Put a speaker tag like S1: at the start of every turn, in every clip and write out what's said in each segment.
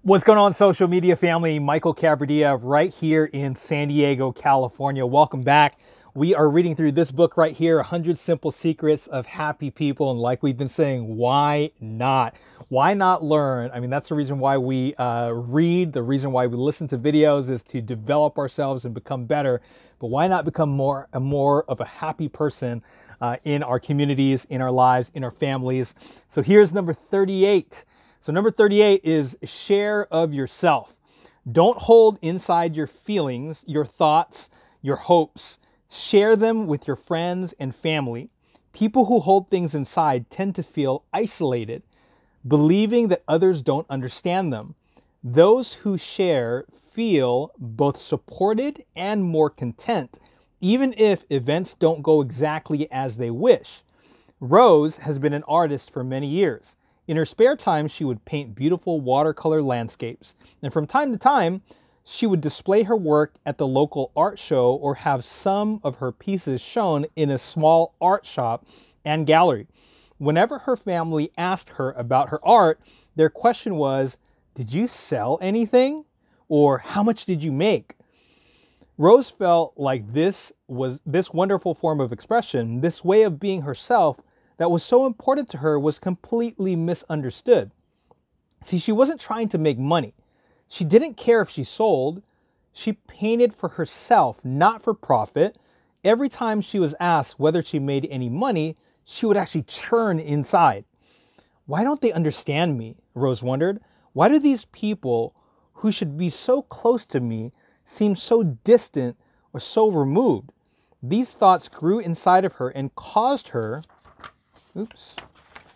S1: What's going on, social media family? Michael Cabrera right here in San Diego, California. Welcome back. We are reading through this book right here, 100 Simple Secrets of Happy People. And like we've been saying, why not? Why not learn? I mean, that's the reason why we read. The reason why we listen to videos is to develop ourselves and become better. But why not become more of a happy person in our communities, in our lives, in our families? So here's number 38. So number 38 is share of yourself. Don't hold inside your feelings, your thoughts, your hopes. Share them with your friends and family. People who hold things inside tend to feel isolated, believing that others don't understand them. Those who share feel both supported and more content, even if events don't go exactly as they wish. Rose has been an artist for many years. In her spare time, she would paint beautiful watercolor landscapes. And from time to time, she would display her work at the local art show or have some of her pieces shown in a small art shop and gallery. Whenever her family asked her about her art, their question was, "Did you sell anything?" Or "How much did you make?" Rose felt like this wonderful form of expression, this way of being herself, that was so important to her was completely misunderstood. See, she wasn't trying to make money. She didn't care if she sold. She painted for herself, not for profit. Every time she was asked whether she made any money, she would actually churn inside. Why don't they understand me? Rose wondered. Why do these people who should be so close to me seem so distant or so removed? These thoughts grew inside of her and caused her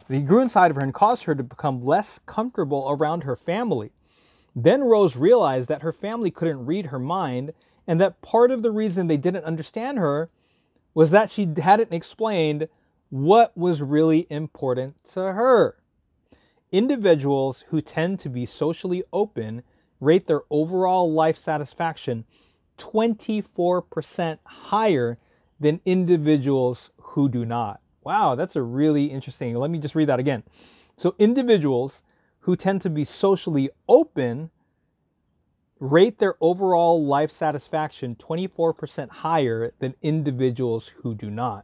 S1: They grew inside of her and caused her to become less comfortable around her family. Then Rose realized that her family couldn't read her mind, and that part of the reason they didn't understand her was that she hadn't explained what was really important to her. Individuals who tend to be socially open rate their overall life satisfaction 24% higher than individuals who do not. Wow, that's a really interesting. Let me just read that again. So individuals who tend to be socially open rate their overall life satisfaction 24% higher than individuals who do not.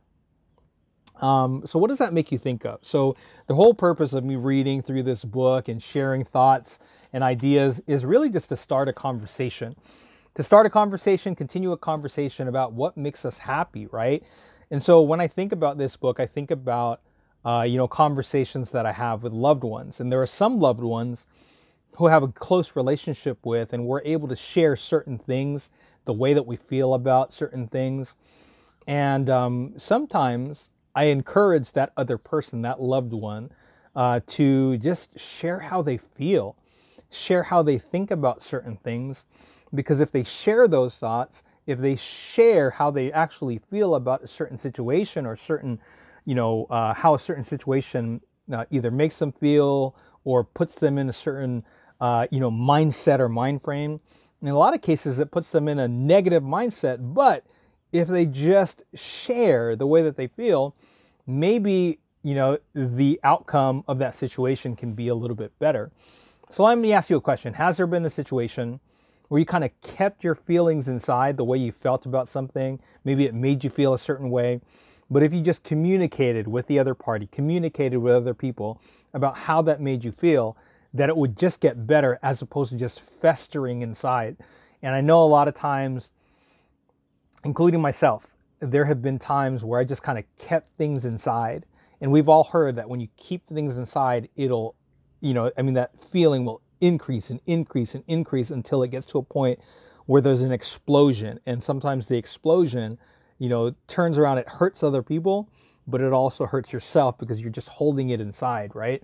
S1: So what does that make you think of? So the whole purpose of me reading through this book and sharing thoughts and ideas is really just to start a conversation. To start a conversation, continue a conversation about what makes us happy, right? And so when I think about this book, I think about, conversations that I have with loved ones. And there are some loved ones who have a close relationship with, and we're able to share certain things, the way that we feel about certain things. And sometimes I encourage that other person, that loved one, to just share how they feel, share how they think about certain things. Because if they share those thoughts, if they share how they actually feel about a certain situation or certain, how a certain situation either makes them feel or puts them in a certain, mindset or mind frame. In a lot of cases, it puts them in a negative mindset. But if they just share the way that they feel, maybe, the outcome of that situation can be a little bit better. So let me ask you a question. Has there been a situation where you kind of kept your feelings inside, the way you felt about something? Maybe it made you feel a certain way. But if you just communicated with the other party, communicated with other people about how that made you feel, that it would just get better as opposed to just festering inside. And I know a lot of times, including myself, there have been times where I just kind of kept things inside. And we've all heard that when you keep things inside, it'll, that feeling will increase and increase and increase until it gets to a point where there's an explosion. And sometimes the explosion, turns around, it hurts other people, but it also hurts yourself because you're just holding it inside, right?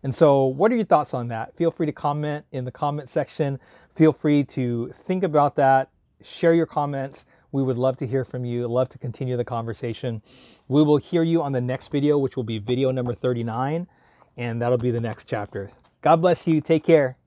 S1: And so what are your thoughts on that? Feel free to comment in the comment section. Feel free to think about that. Share your comments. We would love to hear from you. Love to continue the conversation. We will hear you on the next video, which will be video number 39. And that'll be the next chapter. God bless you. Take care.